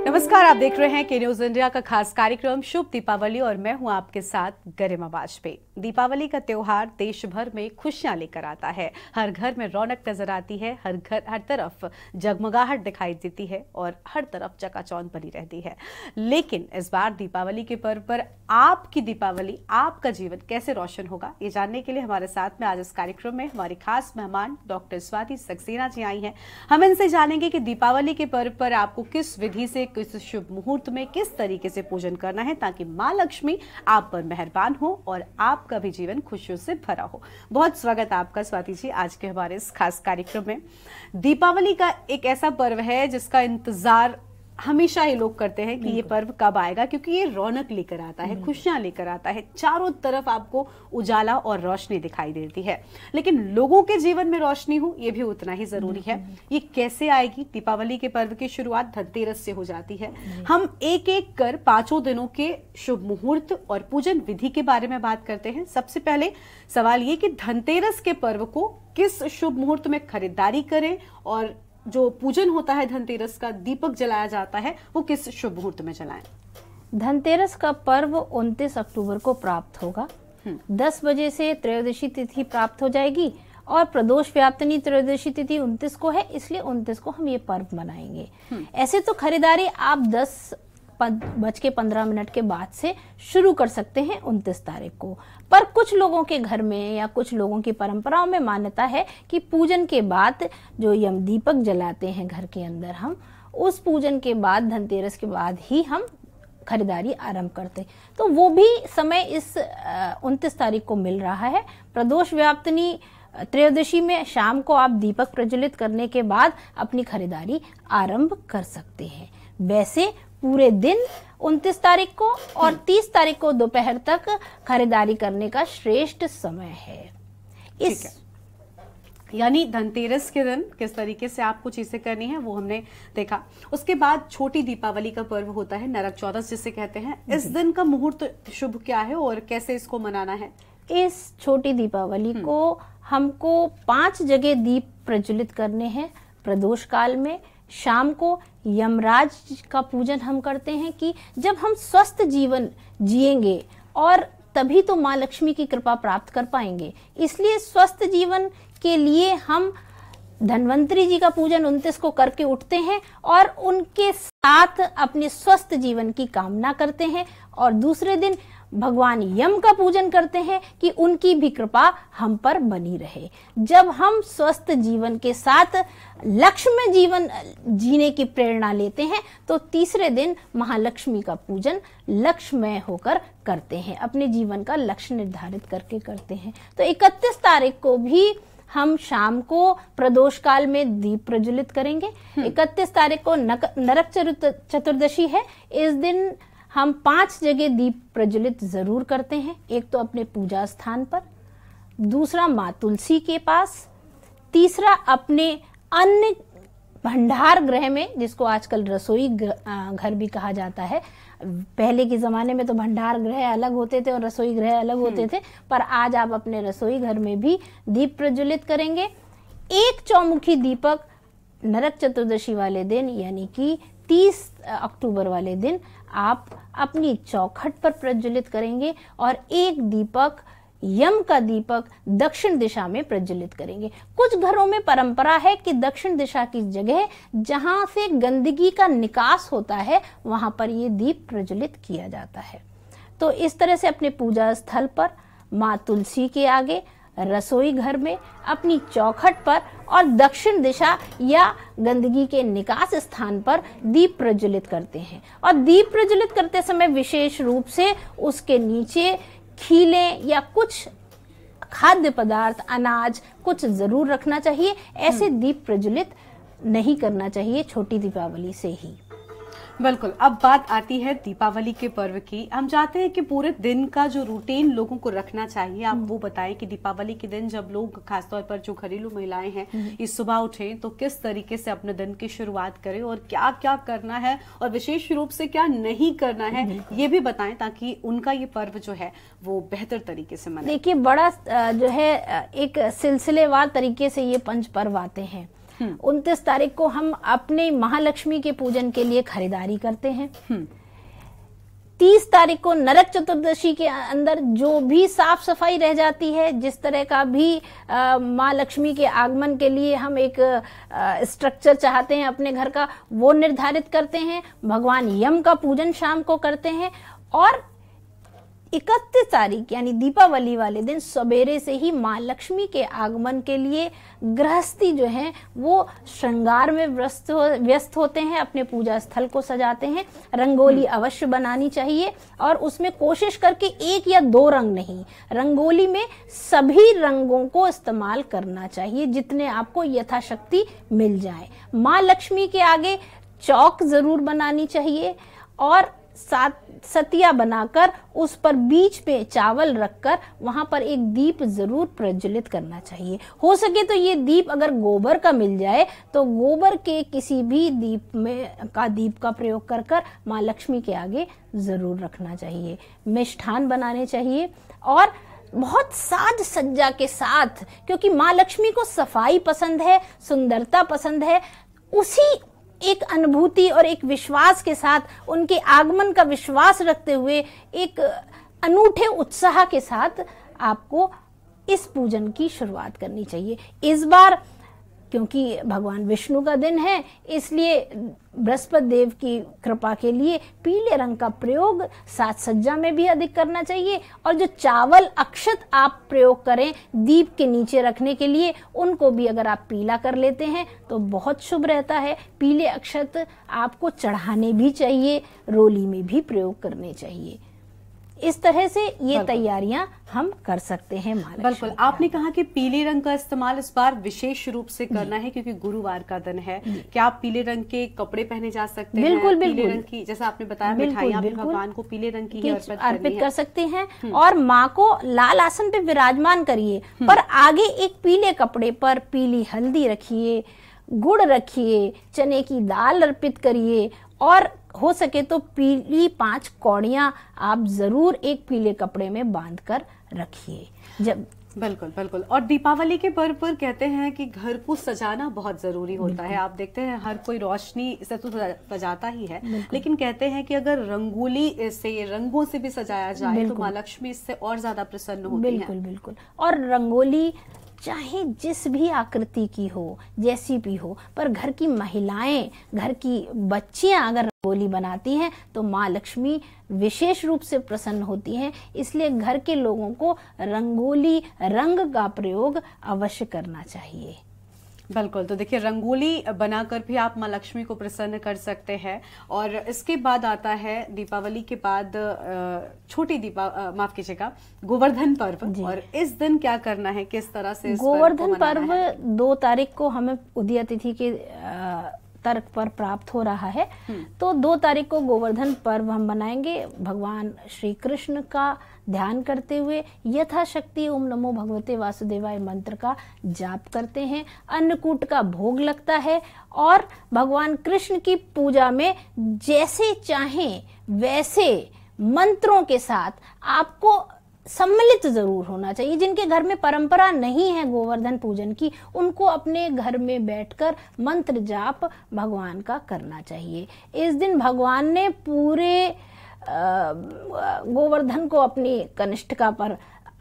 नमस्कार, आप देख रहे हैं के न्यूज इंडिया का खास कार्यक्रम शुभ दीपावली और मैं हूं आपके साथ गरिमा वाजपेयी। दीपावली का त्योहार देश भर में खुशियां लेकर आता है। हर घर में रौनक नजर आती है, हर तरफ जगमगाहट दिखाई देती है और हर तरफ चकाचौंध बनी रहती है। लेकिन इस बार दीपावली के पर्व पर आपकी दीपावली, आपका जीवन कैसे रोशन होगा, ये जानने के लिए हमारे साथ में आज इस कार्यक्रम में हमारी खास मेहमान डॉक्टर स्वाति सक्सेना जी आई हैं। हम इनसे जानेंगे कि दीपावली के पर्व पर आपको किस विधि से, किस शुभ मुहूर्त में किस तरीके से पूजन करना है ताकि मां लक्ष्मी आप पर मेहरबान हो और आपका भी जीवन खुशियों से भरा हो। बहुत स्वागत आपका स्वाति जी आज के हमारे इस खास कार्यक्रम में। दीपावली का एक ऐसा पर्व है जिसका इंतजार हमेशा ही लोग करते हैं कि ये पर्व कब आएगा, क्योंकि ये रौनक लेकर आता है, खुशियां लेकर आता है, चारों तरफ आपको उजाला और रोशनी दिखाई देती है। लेकिन लोगों के जीवन में रोशनी हो ये भी उतना ही जरूरी है। ये कैसे आएगी? दीपावली के पर्व की शुरुआत धनतेरस से हो जाती है। हम एक एक कर 5 दिनों के शुभ मुहूर्त और पूजन विधि के बारे में बात करते हैं। सबसे पहले सवाल ये कि धनतेरस के पर्व को किस शुभ मुहूर्त में खरीदारी करें और जो पूजन होता है धनतेरस का, दीपक जलाया जाता है, वो किस शुभ मुहूर्त में जलाएं? धनतेरस का पर्व 29 अक्टूबर को प्राप्त होगा। 10 बजे से त्रयोदशी तिथि प्राप्त हो जाएगी और प्रदोष व्याप्तनी त्रयोदशी तिथि 29 को है, इसलिए 29 को हम ये पर्व मनाएंगे। ऐसे तो खरीदारी आप 10:15 के बाद से शुरू कर सकते हैं 29 तारीख को, पर कुछ लोगों के घर में या कुछ लोगों की परंपराओं में मान्यता है कि पूजन के बाद जो यम दीपक जलाते हैं घर के अंदर, हम उस पूजन के बाद धनतेरस के बाद ही हम खरीदारी आरंभ करते, तो वो भी समय इस 29 तारीख को मिल रहा है। प्रदोष व्याप्तनी त्रयोदशी में शाम को आप दीपक प्रज्वलित करने के बाद अपनी खरीदारी आरंभ कर सकते हैं। वैसे पूरे दिन 29 तारीख को और 30 तारीख को दोपहर तक खरीदारी करने का श्रेष्ठ समय है। यानी धनतेरस के दिन किस तरीके से आपको चीजें करनी है वो हमने देखा। उसके बाद छोटी दीपावली का पर्व होता है, नरक चौदस जिसे कहते हैं। इस दिन का मुहूर्त शुभ क्या है और कैसे इसको मनाना है? इस छोटी दीपावली को हमको 5 जगह दीप प्रज्वलित करने हैं। प्रदोष काल में शाम को यमराज का पूजन हम करते हैं कि जब हम स्वस्थ जीवन जिएंगे और तभी तो माँ लक्ष्मी की कृपा प्राप्त कर पाएंगे, इसलिए स्वस्थ जीवन के लिए हम धन्वंतरी जी का पूजन 29 को करके उठते हैं और उनके साथ अपने स्वस्थ जीवन की कामना करते हैं। और दूसरे दिन भगवान यम का पूजन करते हैं कि उनकी भी कृपा हम पर बनी रहे। जब हम स्वस्थ जीवन के साथ लक्ष्य में जीवन जीने की प्रेरणा लेते हैं तो तीसरे दिन महालक्ष्मी का पूजन लक्ष्यमय होकर करते हैं, अपने जीवन का लक्ष्य निर्धारित करके करते हैं। तो 31 तारीख को भी हम शाम को प्रदोष काल में दीप प्रज्वलित करेंगे। 31 तारीख को नरक चतुर्दशी है। इस दिन हम 5 जगह दीप प्रज्वलित जरूर करते हैं। एक तो अपने पूजा स्थान पर, दूसरा माँ तुलसी के पास, तीसरा अपने अन्य भंडार गृह में, जिसको आजकल रसोई घर भी कहा जाता है। पहले के जमाने में तो भंडार गृह अलग होते थे और रसोई गृह अलग होते थे, पर आज आप अपने रसोई घर में भी दीप प्रज्वलित करेंगे। एक चौमुखी दीपक नरक चतुर्दशी वाले दिन यानी कि 30 अक्टूबर वाले दिन आप अपनी चौखट पर प्रज्वलित करेंगे और एक दीपक, यम का दीपक, दक्षिण दिशा में प्रज्वलित करेंगे। कुछ घरों में परंपरा है कि दक्षिण दिशा की जगह जहां से गंदगी का निकास होता है वहां पर ये दीप प्रज्वलित किया जाता है। तो इस तरह से अपने पूजा स्थल पर, माँ तुलसी के आगे, रसोई घर में, अपनी चौखट पर और दक्षिण दिशा या गंदगी के निकास स्थान पर दीप प्रज्वलित करते हैं। और दीप प्रज्वलित करते समय विशेष रूप से उसके नीचे खीले या कुछ खाद्य पदार्थ, अनाज कुछ जरूर रखना चाहिए। ऐसे दीप प्रज्वलित नहीं करना चाहिए छोटी दीपावली से ही। बिल्कुल। अब बात आती है दीपावली के पर्व की। हम चाहते हैं कि पूरे दिन का जो रूटीन लोगों को रखना चाहिए, आप वो बताएं कि दीपावली के दिन जब लोग, खासतौर पर जो घरेलू महिलाएं हैं, इस सुबह उठें तो किस तरीके से अपने दिन की शुरुआत करें और क्या क्या करना है और विशेष रूप से क्या नहीं करना है, ये भी बताएं ताकि उनका ये पर्व जो है वो बेहतर तरीके से मनाए। देखिए, बड़ा जो है एक सिलसिलेवार तरीके से ये पंच पर्व आते हैं। 29 तारीख को हम अपने महालक्ष्मी के पूजन के लिए खरीदारी करते हैं। 30 तारीख को नरक चतुर्दशी के अंदर जो भी साफ सफाई रह जाती है, जिस तरह का भी माँ लक्ष्मी के आगमन के लिए हम एक स्ट्रक्चर चाहते हैं अपने घर का, वो निर्धारित करते हैं। भगवान यम का पूजन शाम को करते हैं और 31 तारीख यानी दीपावली वाले दिन सवेरे से ही माँ लक्ष्मी के आगमन के लिए गृहस्थी जो है वो श्रृंगार में व्यस्त होते हैं, अपने पूजा स्थल को सजाते हैं। रंगोली अवश्य बनानी चाहिए और उसमें कोशिश करके 1 या 2 रंग नहीं, रंगोली में सभी रंगों को इस्तेमाल करना चाहिए जितने आपको यथाशक्ति मिल जाए। माँ लक्ष्मी के आगे चौक जरूर बनानी चाहिए और सतिया बनाकर उस पर बीच पे चावल रखकर वहां पर एक दीप जरूर प्रज्वलित करना चाहिए। हो सके तो ये दीप अगर गोबर का मिल जाए तो गोबर के किसी भी दीप का प्रयोग कर माँ लक्ष्मी के आगे जरूर रखना चाहिए। मिष्ठान बनाने चाहिए और बहुत साज सज्जा के साथ, क्योंकि माँ लक्ष्मी को सफाई पसंद है, सुंदरता पसंद है, उसी एक अनुभूति और एक विश्वास के साथ, उनके आगमन का विश्वास रखते हुए एक अनूठे उत्साह के साथ आपको इस पूजन की शुरुआत करनी चाहिए। इस बार क्योंकि भगवान विष्णु का दिन है, इसलिए बृहस्पति देव की कृपा के लिए पीले रंग का प्रयोग साज सज्जा में भी अधिक करना चाहिए। और जो चावल अक्षत आप प्रयोग करें दीप के नीचे रखने के लिए, उनको भी अगर आप पीला कर लेते हैं तो बहुत शुभ रहता है। पीले अक्षत आपको चढ़ाने भी चाहिए, रोली में भी प्रयोग करने चाहिए। इस तरह से ये तैयारियां हम कर सकते हैं। बिल्कुल, आपने कहा कि पीले रंग का इस्तेमाल इस बार विशेष रूप से करना है क्योंकि गुरुवार का दिन है। क्या आप पीले रंग के कपड़े पहने जा सकते हैं? बिल्कुल, पीले रंग की, जैसा आपने बताया, मिठाइयां भी भगवान को पीले रंग की अर्पित कर सकते हैं। और माँ को लाल आसन पे विराजमान करिए, पर आगे एक पीले कपड़े पर पीली हल्दी रखिए, गुड़ रखिए, चने की दाल अर्पित करिए और हो सके तो पीली 5 कौड़ियां आप जरूर एक पीले कपड़े में बांधकर रखिए। जब बिल्कुल। और दीपावली के पर्व पर कहते हैं कि घर को सजाना बहुत जरूरी होता है। आप देखते हैं हर कोई रोशनी से तो सजाता ही है, लेकिन कहते हैं कि अगर रंगोली से, रंगों से भी सजाया जाए तो माँ लक्ष्मी इससे और ज्यादा प्रसन्न होती हैं। बिल्कुल। और रंगोली चाहे जिस भी आकृति की हो, जैसी भी हो, पर घर की महिलाएं, घर की बच्चियां अगर रंगोली बनाती हैं तो माँ लक्ष्मी विशेष रूप से प्रसन्न होती हैं। इसलिए घर के लोगों को रंगोली, रंग का प्रयोग अवश्य करना चाहिए। बिल्कुल, तो देखिए रंगोली बनाकर भी आप माँ लक्ष्मी को प्रसन्न कर सकते हैं। और इसके बाद आता है दीपावली के बाद माफ कीजिएगा, गोवर्धन पर्व। और इस दिन क्या करना है, किस तरह से गोवर्धन पर्व 2 तारीख को हमें उदय तिथि के तर्क पर प्राप्त हो रहा है। तो 2 तारीख को गोवर्धन पर्व हम बनाएंगे। भगवान श्री कृष्ण का ध्यान करते हुए यथाशक्ति ओम नमो भगवते वासुदेवाय मंत्र का जाप करते हैं। अन्नकूट का भोग लगता है और भगवान कृष्ण की पूजा में जैसे चाहें वैसे मंत्रों के साथ आपको सम्मिलित जरूर होना चाहिए। जिनके घर में परंपरा नहीं है गोवर्धन पूजन की, उनको अपने घर में बैठकर मंत्र जाप भगवान का करना चाहिए। इस दिन भगवान ने पूरे गोवर्धन को अपनी कनिष्ठिका पर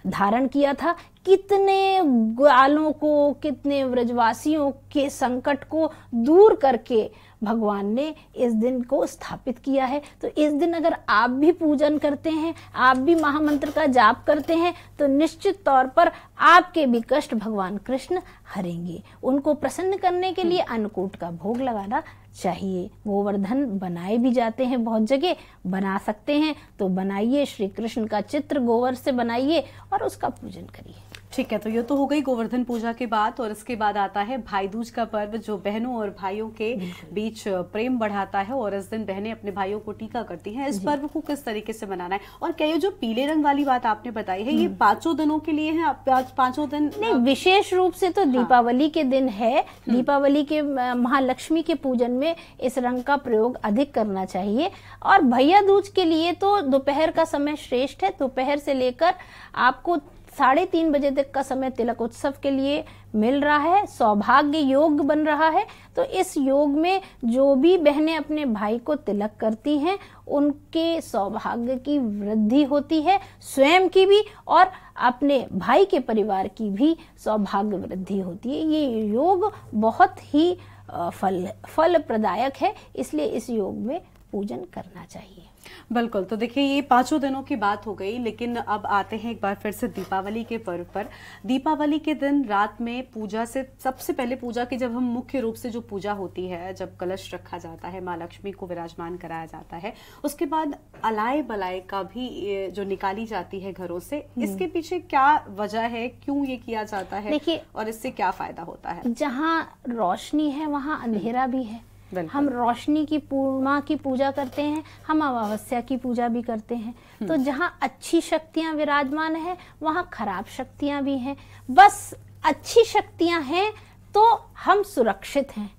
धारण किया था। कितने ग्वालों को, कितने व्रजवासियों के संकट को दूर करके भगवान ने इस दिन को स्थापित किया है। तो इस दिन अगर आप भी पूजन करते हैं, आप भी महामंत्र का जाप करते हैं, तो निश्चित तौर पर आपके भी कष्ट भगवान कृष्ण हरेंगे। उनको प्रसन्न करने के लिए अन्नकूट का भोग लगाना चाहिए। गोवर्धन बनाए भी जाते हैं, बहुत जगह बना सकते हैं तो बनाइए। श्री कृष्ण का चित्र गोबर से बनाइए और उसका पूजन करिए। ठीक है, तो ये तो हो गई गोवर्धन पूजा के बाद। और इसके बाद आता है भाई दूज का पर्व, जो बहनों और भाइयों के बीच प्रेम बढ़ाता है। और इस दिन बहनें अपने भाइयों को टीका करती हैं। इस पर्व को किस तरीके से मनाना है? और क्या ये जो पीले रंग वाली बात आपने बताई है, ये 5 दिनों के लिए है? 5 दिन नहीं, विशेष रूप से तो दीपावली के दिन है। दीपावली के महालक्ष्मी के पूजन में इस रंग का प्रयोग अधिक करना चाहिए। और भैया दूज के लिए तो दोपहर का समय श्रेष्ठ है। दोपहर से लेकर आपको 3:30 बजे तक का समय तिलक उत्सव के लिए मिल रहा है, सौभाग्य योग बन रहा है। तो इस योग में जो भी बहनें अपने भाई को तिलक करती हैं उनके सौभाग्य की वृद्धि होती है, स्वयं की भी और अपने भाई के परिवार की भी सौभाग्य वृद्धि होती है। ये योग बहुत ही फल प्रदायक है, इसलिए इस योग में पूजन करना चाहिए। बिल्कुल। तो देखिए ये 5 दिनों की बात हो गई, लेकिन अब आते हैं एक बार फिर से दीपावली के पर्व पर। दीपावली के दिन रात में पूजा से सबसे पहले पूजा की जब हम मुख्य रूप से जो पूजा होती है, जब कलश रखा जाता है, माँ लक्ष्मी को विराजमान कराया जाता है, उसके बाद अलाए बलाए का भी जो निकाली जाती है घरों से, इसके पीछे क्या वजह है, क्यों ये किया जाता है और इससे क्या फायदा होता है? जहाँ रोशनी है वहाँ अंधेरा भी है। हम रोशनी की पूर्णिमा की पूजा करते हैं, हम अमावस्या की पूजा भी करते हैं। तो जहाँ अच्छी शक्तियां विराजमान है वहाँ खराब शक्तियां भी हैं। बस अच्छी शक्तियां हैं तो हम सुरक्षित हैं,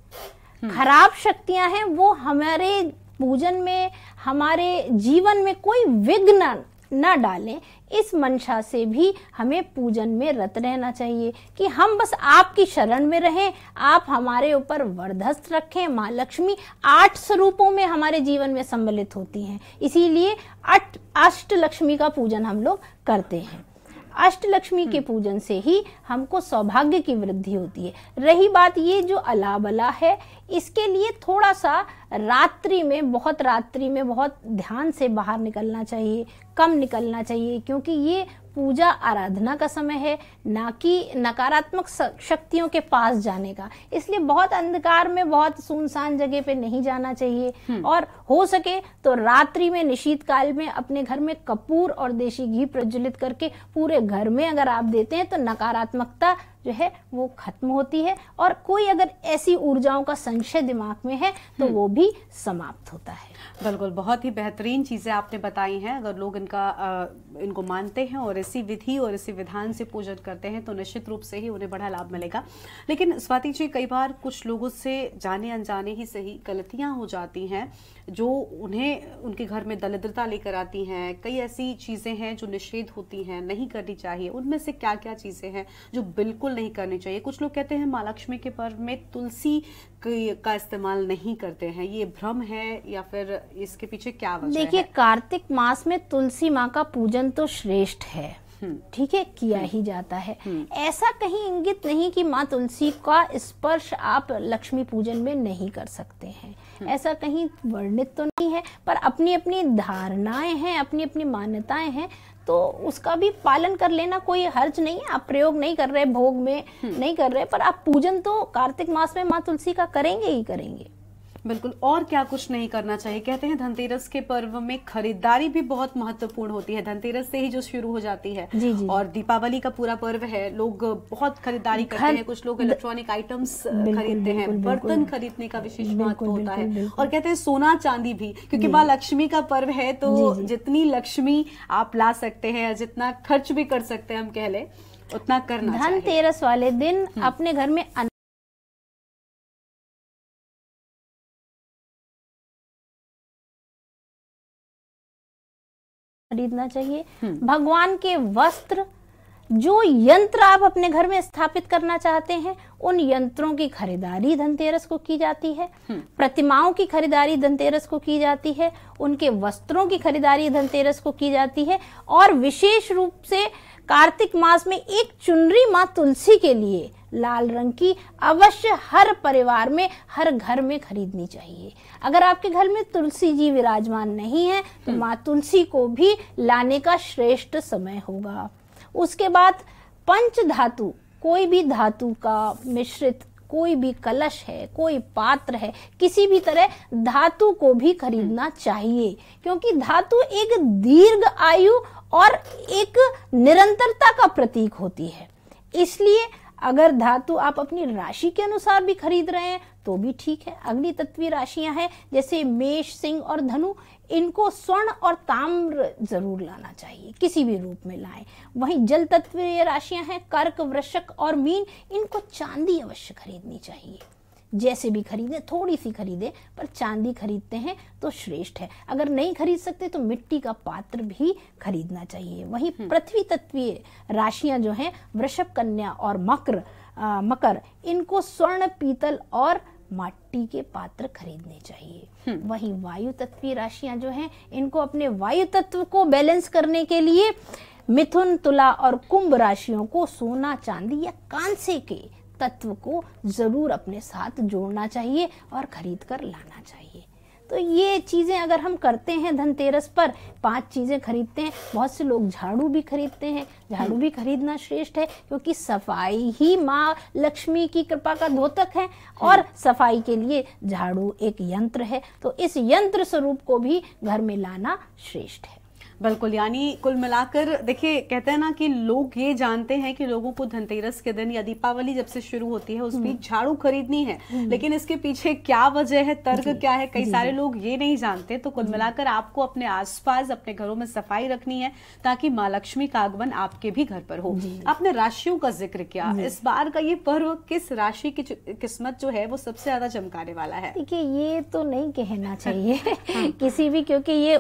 खराब शक्तियां हैं वो हमारे पूजन में, हमारे जीवन में कोई विघ्न न डालें, इस मंशा से भी हमें पूजन में रत रहना चाहिए कि हम बस आपकी शरण में रहें, आप हमारे ऊपर वरदहस्त रखें। माँ लक्ष्मी 8 स्वरूपों में हमारे जीवन में सम्मिलित होती हैं, इसीलिए अष्ट लक्ष्मी का पूजन हम लोग करते हैं। अष्ट लक्ष्मी के पूजन से ही हमको सौभाग्य की वृद्धि होती है। रही बात ये जो अलाबला है, इसके लिए थोड़ा सा रात्रि में बहुत ध्यान से बाहर निकलना चाहिए, कम निकलना चाहिए, क्योंकि ये पूजा आराधना का समय है, ना कि नकारात्मक शक्तियों के पास जाने का। इसलिए बहुत अंधकार में, बहुत सुनसान जगह पे नहीं जाना चाहिए और हो सके तो रात्रि में, निशीत काल में अपने घर में कपूर और देशी घी प्रज्वलित करके पूरे घर में अगर आप देते हैं तो नकारात्मकता जो है वो खत्म होती है और कोई अगर ऐसी ऊर्जाओं का संशय दिमाग में है तो वो भी समाप्त होता है। बिल्कुल, बहुत ही बेहतरीन चीजें आपने बताई हैं। अगर लोग इनको मानते हैं और इसी विधि और इसी विधान से पूजन करते हैं तो निश्चित रूप से ही उन्हें बड़ा लाभ मिलेगा। लेकिन स्वाति जी, कई बार कुछ लोगों से जाने अनजाने ही सही गलतियां हो जाती हैं जो उन्हें उनके घर में दरिद्रता लेकर आती हैं। कई ऐसी चीजें हैं जो निषेध होती हैं, नहीं करनी चाहिए। उनमें से क्या क्या चीजें हैं जो बिल्कुल नहीं करनी चाहिए? कुछ लोग कहते हैं माँ लक्ष्मी के पर्व में तुलसी का इस्तेमाल नहीं करते हैं, ये भ्रम है या फिर इसके पीछे क्या वजह है? देखिए, कार्तिक मास में तुलसी माँ का पूजन तो श्रेष्ठ है, ठीक है, किया ही जाता है। ऐसा कहीं इंगित नहीं कि माँ तुलसी का स्पर्श आप लक्ष्मी पूजन में नहीं कर सकते हैं, ऐसा कहीं वर्णित तो नहीं है। पर अपनी अपनी धारणाएं हैं, अपनी अपनी मान्यताएं हैं, तो उसका भी पालन कर लेना कोई हर्ज नहीं है। आप प्रयोग नहीं कर रहे, भोग में नहीं कर रहे, पर आप पूजन तो कार्तिक मास में माँ तुलसी का करेंगे ही करेंगे। बिल्कुल। और क्या कुछ नहीं करना चाहिए? कहते हैं धनतेरस के पर्व में खरीदारी भी बहुत महत्वपूर्ण होती है, धनतेरस से ही जो शुरू हो जाती है। जी। और दीपावली का पूरा पर्व है, लोग बहुत खरीदारी करते हैं। कुछ लोग इलेक्ट्रॉनिक आइटम्स खरीदते हैं, बर्तन खरीदने का विशेष महत्व होता है। और कहते हैं सोना चांदी भी, क्योंकि माँ लक्ष्मी का पर्व है तो जितनी लक्ष्मी आप ला सकते हैं, जितना खर्च भी कर सकते हैं हम कह ले, उतना करना चाहिए। धनतेरस वाले दिन अपने घर में खरीदना चाहिए। भगवान के वस्त्र, जो यंत्र आप अपने घर में स्थापित करना चाहते हैं, उन यंत्रों की खरीदारी धनतेरस को की जाती है। प्रतिमाओं की खरीदारी धनतेरस को की जाती है, उनके वस्त्रों की खरीदारी धनतेरस को की जाती है। और विशेष रूप से कार्तिक मास में एक चुनरी माँ तुलसी के लिए लाल रंग की अवश्य हर परिवार में, हर घर में खरीदनी चाहिए। अगर आपके घर में तुलसी जी विराजमान नहीं है तो माँ तुलसी को भी लाने का श्रेष्ठ समय होगा। उसके बाद पंच धातु, कोई भी धातु का मिश्रित कोई भी कलश है, कोई पात्र है, किसी भी तरह धातु को भी खरीदना चाहिए, क्योंकि धातु एक दीर्घ आयु और एक निरंतरता का प्रतीक होती है। इसलिए अगर धातु आप अपनी राशि के अनुसार भी खरीद रहे हैं तो भी ठीक है। अग्नि तत्वीय राशियां हैं जैसे मेष, सिंह और धनु, इनको स्वर्ण और ताम्र जरूर लाना चाहिए, किसी भी रूप में लाएं। वहीं जल तत्वीय राशियां हैं कर्क, वृश्चिक और मीन, इनको चांदी अवश्य खरीदनी चाहिए। जैसे भी खरीदें, थोड़ी सी खरीदें, पर चांदी खरीदते हैं तो श्रेष्ठ है। अगर नहीं खरीद सकते तो मिट्टी का पात्र भी खरीदना चाहिए। वहीं पृथ्वी तत्वीय राशियां जो हैं वृषभ, कन्या और मकर, मकर, इनको स्वर्ण, पीतल और माटी के पात्र खरीदने चाहिए। वही वायु तत्वीय राशियां जो हैं, इनको अपने वायु तत्व को बैलेंस करने के लिए मिथुन, तुला और कुंभ राशियों को सोना, चांदी या कांसे के तत्व को जरूर अपने साथ जोड़ना चाहिए और खरीद कर लाना चाहिए। तो ये चीजें अगर हम करते हैं, धनतेरस पर 5 चीजें खरीदते हैं। बहुत से लोग झाड़ू भी खरीदते हैं, झाड़ू भी खरीदना श्रेष्ठ है, क्योंकि सफाई ही माँ लक्ष्मी की कृपा का द्योतक है और सफाई के लिए झाड़ू एक यंत्र है, तो इस यंत्र स्वरूप को भी घर में लाना श्रेष्ठ है। बिल्कुल, यानी कुल मिलाकर देखिए, कहते हैं ना कि लोग ये जानते हैं कि लोगों को धनतेरस के दिन या दीपावली जब से शुरू होती है उस बीच झाड़ू खरीदनी है, लेकिन इसके पीछे क्या वजह है, तर्क क्या है, कई सारे लोग ये नहीं जानते। तो कुल मिलाकर आपको अपने आसपास, अपने घरों में सफाई रखनी है ताकि माँ लक्ष्मी का आगमन आपके भी घर पर हो। आपने राशियों का जिक्र किया, इस बार का ये पर्व किस राशि की किस्मत जो है वो सबसे ज्यादा चमकाने वाला है? देखिए, ये तो नहीं कहना चाहिए किसी भी, क्योंकि ये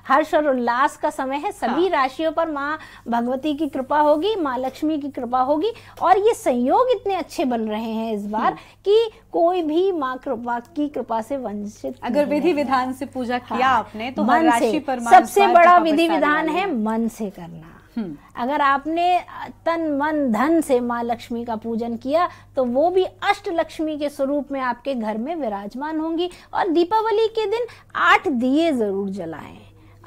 हर्ष और उल्लास का समय है। सभी राशियों पर माँ भगवती की कृपा होगी, माँ लक्ष्मी की कृपा होगी, और ये संयोग इतने अच्छे बन रहे हैं इस बार कि कोई भी माँ की कृपा से वंचित। अगर विधि विधान से पूजा किया आपने तो हर राशि पर सबसे बड़ा विधि विधान है मन से करना। अगर आपने तन मन धन से माँ लक्ष्मी का पूजन किया तो वो भी अष्ट लक्ष्मी के स्वरूप में आपके घर में विराजमान होंगी। और दीपावली के दिन 8 दिए जरूर जलाएं,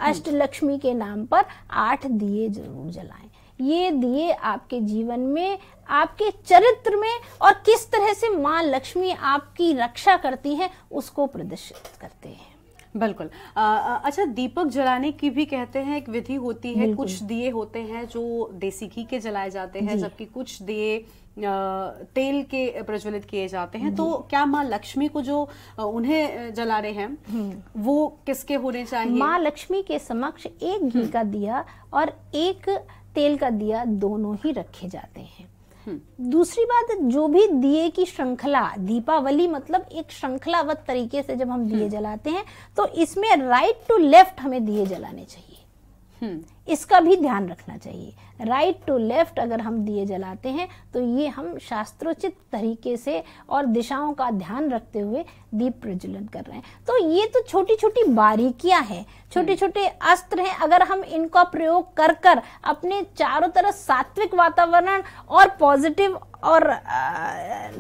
अष्ट लक्ष्मी के नाम पर 8 दिए जरूर जलाएं। ये दिए आपके जीवन में, आपके चरित्र में और किस तरह से माँ लक्ष्मी आपकी रक्षा करती हैं उसको प्रदर्शित करते हैं। बिल्कुल। अच्छा, दीपक जलाने की भी कहते हैं एक विधि होती है। कुछ दिए होते हैं जो देसी घी के जलाए जाते हैं, जबकि कुछ दिए तेल के प्रज्वलित किए जाते हैं। तो क्या माँ लक्ष्मी को जो उन्हें जला रहे हैं वो किसके होने चाहिए? माँ लक्ष्मी के समक्ष एक घी का दिया और एक तेल का दिया दोनों ही रखे जाते हैं। दूसरी बात, जो भी दिए की श्रृंखला, दीपावली मतलब एक श्रृंखलावत तरीके से जब हम दिए जलाते हैं तो इसमें राइट टू लेफ्ट हमें दिए जलाने चाहिए। इसका भी ध्यान रखना चाहिए। राइट टू लेफ्ट अगर हम दिए जलाते हैं तो ये हम शास्त्रोचित तरीके से और दिशाओं का ध्यान रखते हुए दीप प्रज्वलन कर रहे हैं। तो ये तो छोटी छोटी बारीकियां हैं, छोटे छोटे अस्त्र हैं। अगर हम इनका प्रयोग कर कर अपने चारों तरफ सात्विक वातावरण और पॉजिटिव और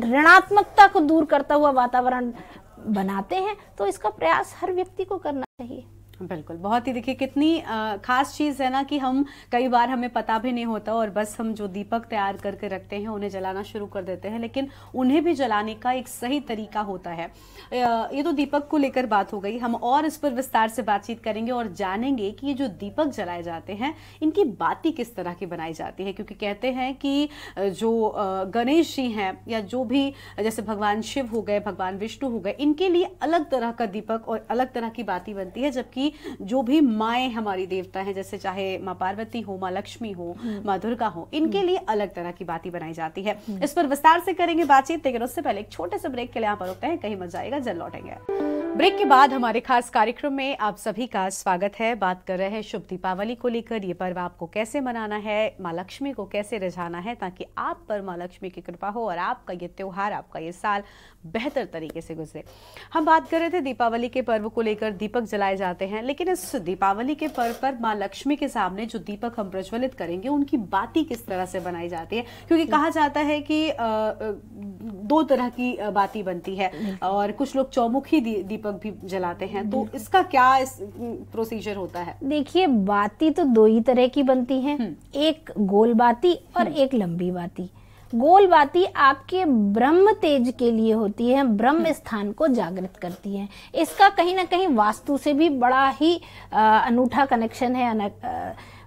ऋणात्मकता को दूर करता हुआ वातावरण बनाते हैं तो इसका प्रयास हर व्यक्ति को करना चाहिए। बिल्कुल, बहुत ही देखिए कितनी खास चीज है ना कि हम कई बार हमें पता भी नहीं होता और बस हम जो दीपक तैयार करके रखते हैं उन्हें जलाना शुरू कर देते हैं, लेकिन उन्हें भी जलाने का एक सही तरीका होता है। ये तो दीपक को लेकर बात हो गई। हम और इस पर विस्तार से बातचीत करेंगे और जानेंगे कि ये जो दीपक जलाए जाते हैं इनकी बाती किस तरह की बनाई जाती है, क्योंकि कहते हैं कि जो गणेश जी हैं या जो भी जैसे भगवान शिव हो गए, भगवान विष्णु हो गए, इनके लिए अलग तरह का दीपक और अलग तरह की बाती बनती है, जबकि जो भी माएँ हमारी देवता हैं, जैसे चाहे माँ पार्वती हो, माँ लक्ष्मी हो, माँ दुर्गा हो, इनके लिए अलग तरह की बाती बनाई जाती है। इस पर विस्तार से करेंगे बातचीत, लेकिन उससे पहले एक छोटे से ब्रेक के लिए यहाँ पर रुकते हैं, कहीं मत जाएगा, जल्द लौटेंगे। ब्रेक के बाद हमारे खास कार्यक्रम में आप सभी का स्वागत है। बात कर रहे हैं शुभ दीपावली को लेकर। ये पर्व आपको कैसे मनाना है, माँ लक्ष्मी को कैसे रिझाना है ताकि आप पर माँ लक्ष्मी की कृपा हो और आपका ये त्योहार, आपका ये साल बेहतर तरीके से गुजरे। हम बात कर रहे थे दीपावली के पर्व को लेकर, दीपक जलाए जाते हैं, लेकिन इस दीपावली के पर्व पर माँ लक्ष्मी के सामने जो दीपक हम प्रज्वलित करेंगे उनकी बाती किस तरह से बनाई जाती है, क्योंकि कहा जाता है कि 2 तरह की बाती बनती है और कुछ लोग चौमुखी दीपक भी जलाते हैं, तो इसका क्या प्रोसीजर होता है? देखिए, बाती तो 2 ही तरह की बनती हैं, एक गोल बाती और एक लंबी बाती। गोल बाती आपके ब्रह्म तेज के लिए होती है, ब्रह्म स्थान को जागृत करती है। इसका कहीं ना कहीं वास्तु से भी बड़ा ही अनूठा कनेक्शन है।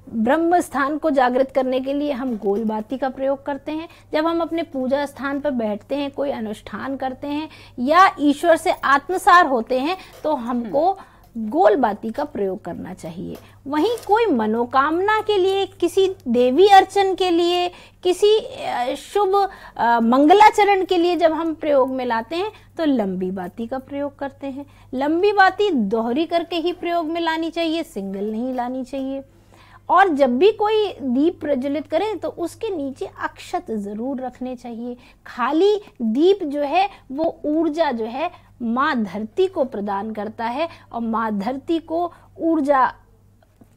ब्रह्म स्थान को जागृत करने के लिए हम गोल बाती का प्रयोग करते हैं। जब हम अपने पूजा स्थान पर बैठते हैं, कोई अनुष्ठान करते हैं या ईश्वर से आत्मसार होते हैं तो हमको गोल बाती का प्रयोग करना चाहिए। वहीं कोई मनोकामना के लिए, किसी देवी अर्चन के लिए, किसी शुभ मंगलाचरण के लिए जब हम प्रयोग में लाते हैं तो लंबी बाती का प्रयोग करते हैं। लंबी बाती दोहरी करके ही प्रयोग में लानी चाहिए, सिंगल नहीं लानी चाहिए। और जब भी कोई दीप प्रज्वलित करे तो उसके नीचे अक्षत जरूर रखने चाहिए। खाली दीप जो है वो ऊर्जा जो है माँ धरती को प्रदान करता है, और माँ धरती को ऊर्जा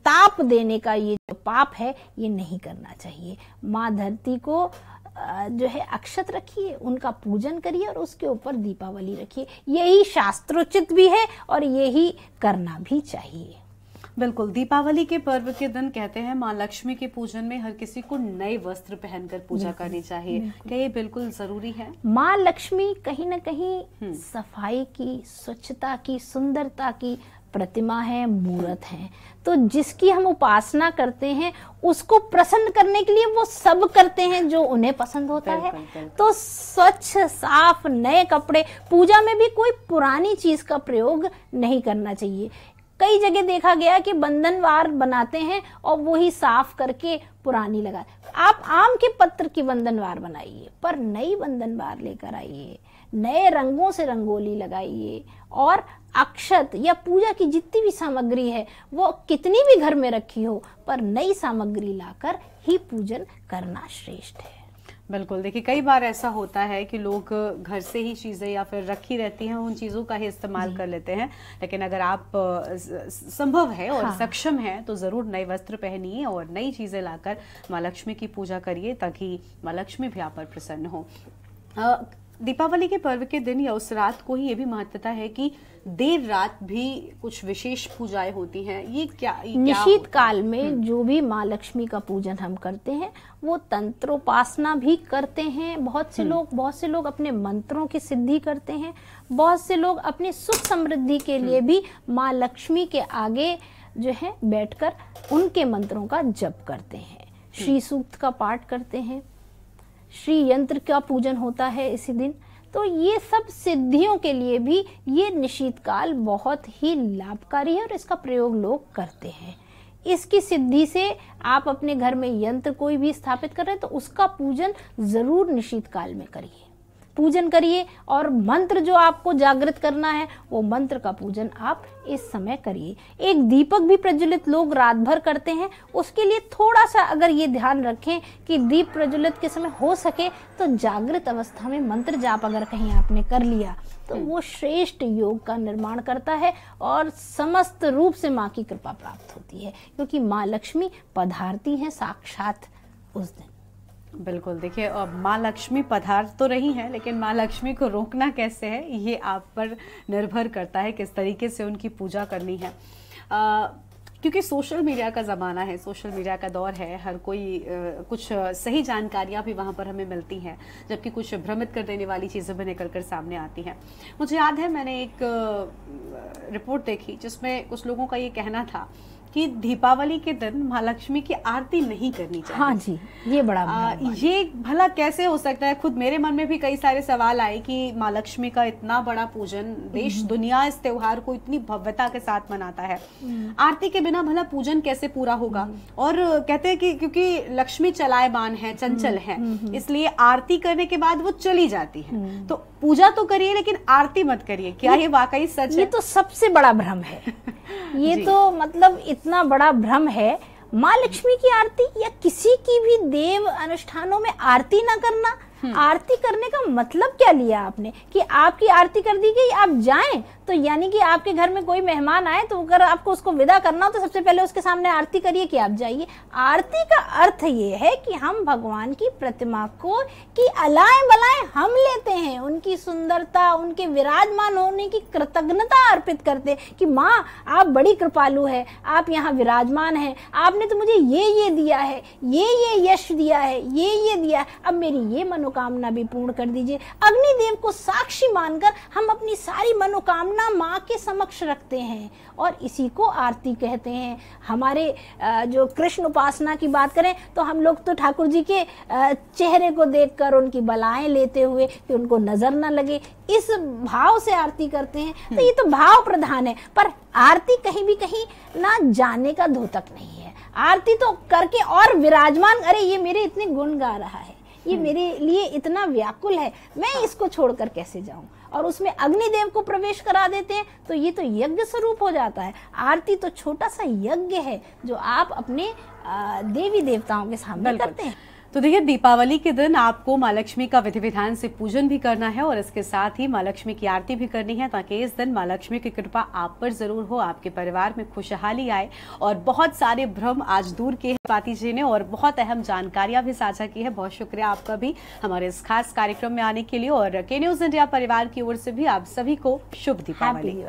ताप देने का ये जो पाप है ये नहीं करना चाहिए। माँ धरती को जो है अक्षत रखिए, उनका पूजन करिए और उसके ऊपर दीपावली रखिए। यही शास्त्रोचित भी है और यही करना भी चाहिए। बिल्कुल, दीपावली के पर्व के दिन कहते हैं माँ लक्ष्मी के पूजन में हर किसी को नए वस्त्र पहनकर पूजा करनी चाहिए। क्या ये बिल्कुल जरूरी है? माँ लक्ष्मी कहीं ना कहीं सफाई की, स्वच्छता की, सुंदरता की प्रतिमा है, मूर्त है। तो जिसकी हम उपासना करते हैं उसको प्रसन्न करने के लिए वो सब करते हैं जो उन्हें पसंद होता है। तो स्वच्छ, साफ, नए कपड़े, पूजा में भी कोई पुरानी चीज का प्रयोग नहीं करना चाहिए। कई जगह देखा गया कि बंधनवार बनाते हैं और वो ही साफ करके पुरानी लगा। आप आम के पत्र की बंधनवार बनाइए, पर नई बंधनवार लेकर आइए, नए रंगों से रंगोली लगाइए, और अक्षत या पूजा की जितनी भी सामग्री है वो कितनी भी घर में रखी हो, पर नई सामग्री लाकर ही पूजन करना श्रेष्ठ है। बिल्कुल, देखिए कई बार ऐसा होता है कि लोग घर से ही चीज़ें या फिर रखी रहती हैं उन चीज़ों का ही इस्तेमाल कर लेते हैं, लेकिन अगर आप संभव है और सक्षम है तो ज़रूर नए वस्त्र पहनिए और नई चीज़ें लाकर माँ लक्ष्मी की पूजा करिए, ताकि माँ लक्ष्मी भी आप पर प्रसन्न हो। दीपावली के पर्व के दिन या उस रात को ही ये भी महत्वता है कि देर रात भी कुछ विशेष पूजाएं होती हैं। ये क्या निशीत काल में जो भी माँ लक्ष्मी का पूजन हम करते हैं वो तंत्रोपासना भी करते हैं। बहुत से लोग अपने मंत्रों की सिद्धि करते हैं। बहुत से लोग अपनी सुख समृद्धि के लिए भी माँ लक्ष्मी के आगे जो है बैठकर उनके मंत्रों का जप करते हैं। श्री सूक्त का पाठ करते हैं, श्री यंत्र का पूजन होता है इसी दिन। तो ये सब सिद्धियों के लिए भी ये निशीत काल बहुत ही लाभकारी है और इसका प्रयोग लोग करते हैं। इसकी सिद्धि से आप अपने घर में यंत्र कोई भी स्थापित कर रहे हैं तो उसका पूजन जरूर निशीत काल में करिए, पूजन करिए। और मंत्र जो आपको जागृत करना है वो मंत्र का पूजन आप इस समय करिए। एक दीपक भी प्रज्वलित लोग रात भर करते हैं, उसके लिए थोड़ा सा अगर ये ध्यान रखें कि दीप प्रज्वलित के समय हो सके तो जागृत अवस्था में मंत्र जाप अगर कहीं आपने कर लिया तो वो श्रेष्ठ योग का निर्माण करता है और समस्त रूप से माँ की कृपा प्राप्त होती है, क्योंकि माँ लक्ष्मी पधारती है साक्षात उस दिन। बिल्कुल, देखिए माँ लक्ष्मी पधार तो रही हैं, लेकिन माँ लक्ष्मी को रोकना कैसे है ये आप पर निर्भर करता है, किस तरीके से उनकी पूजा करनी है। क्योंकि सोशल मीडिया का ज़माना है, सोशल मीडिया का दौर है, हर कोई कुछ सही जानकारियाँ भी वहाँ पर हमें मिलती हैं, जबकि कुछ भ्रमित कर देने वाली चीज़ें भी निकल कर सामने आती हैं। मुझे याद है मैंने एक रिपोर्ट देखी जिसमें कुछ लोगों का ये कहना था कि दीपावली के दिन माँ लक्ष्मी की आरती नहीं करनी चाहिए। हाँ जी, ये बड़ा ये भला कैसे हो सकता है? खुद मेरे मन में भी कई सारे सवाल आए कि माँ लक्ष्मी का इतना बड़ा पूजन, देश दुनिया इस त्योहार को इतनी भव्यता के साथ मनाता है, आरती के बिना भला पूजन कैसे पूरा होगा? और कहते हैं कि क्योंकि लक्ष्मी चलायमान है, चंचल है, इसलिए आरती करने के बाद वो चली जाती है। तो पूजा तो करिए लेकिन आरती मत करिए। क्या ये वाकई सच है? ये तो सबसे बड़ा भ्रम है। ये तो मतलब इतना बड़ा भ्रम है। माँ लक्ष्मी की आरती या किसी की भी देव अनुष्ठानों में आरती ना करना, आरती करने का मतलब क्या लिया आपने कि आपकी आरती कर दी गई, आप जाएं तो यानी कि आपके घर में कोई मेहमान आए तो अगर आपको उसको विदा करना हो तो सबसे पहले उसके सामने आरती करिए कि आप जाइए। आरती का अर्थ ये है कि हम भगवान की प्रतिमा को की अलाएं बलाएं हम लेते हैं, उनकी सुंदरता, उनके विराजमान होने की कृतज्ञता अर्पित करते हैं कि माँ आप बड़ी कृपालु है, आप यहाँ विराजमान है, आपने तो मुझे ये दिया है, ये यश दिया है, ये दिया है, अब मेरी ये मनोकामना भी पूर्ण कर दीजिए। अग्निदेव को साक्षी मानकर हम अपनी सारी मनोकामना माँ के समक्ष रखते हैं और इसी को आरती कहते हैं। हमारे जो कृष्ण उपासना की बात करें तो हम लोग तो ठाकुर जी के चेहरे को देखकर उनकी बलाएं लेते हुए कि उनको नजर न लगे, इस भाव से आरती करते हैं। तो ये तो भाव प्रधान है, पर आरती कहीं भी कहीं ना जाने का धोतक नहीं है। आरती तो करके और विराजमान, अरे ये मेरे इतने गुण गा रहा है, ये मेरे लिए इतना व्याकुल है, मैं इसको छोड़कर कैसे जाऊं। और उसमें अग्निदेव को प्रवेश करा देते हैं तो ये तो यज्ञ स्वरूप हो जाता है। आरती तो छोटा सा यज्ञ है जो आप अपने देवी देवताओं के सामने करते हैं। तो देखिए, दीपावली के दिन आपको माँ लक्ष्मी का विधि विधान से पूजन भी करना है और इसके साथ ही माँ लक्ष्मी की आरती भी करनी है, ताकि इस दिन माँ लक्ष्मी की कृपा आप पर जरूर हो, आपके परिवार में खुशहाली आए और बहुत सारे भ्रम आज दूर किए हैं स्वाति जी ने और बहुत अहम जानकारियां भी साझा की है। बहुत शुक्रिया आपका भी हमारे इस खास कार्यक्रम में आने के लिए और के न्यूज इंडिया परिवार की ओर से भी आप सभी को शुभ दीपावली।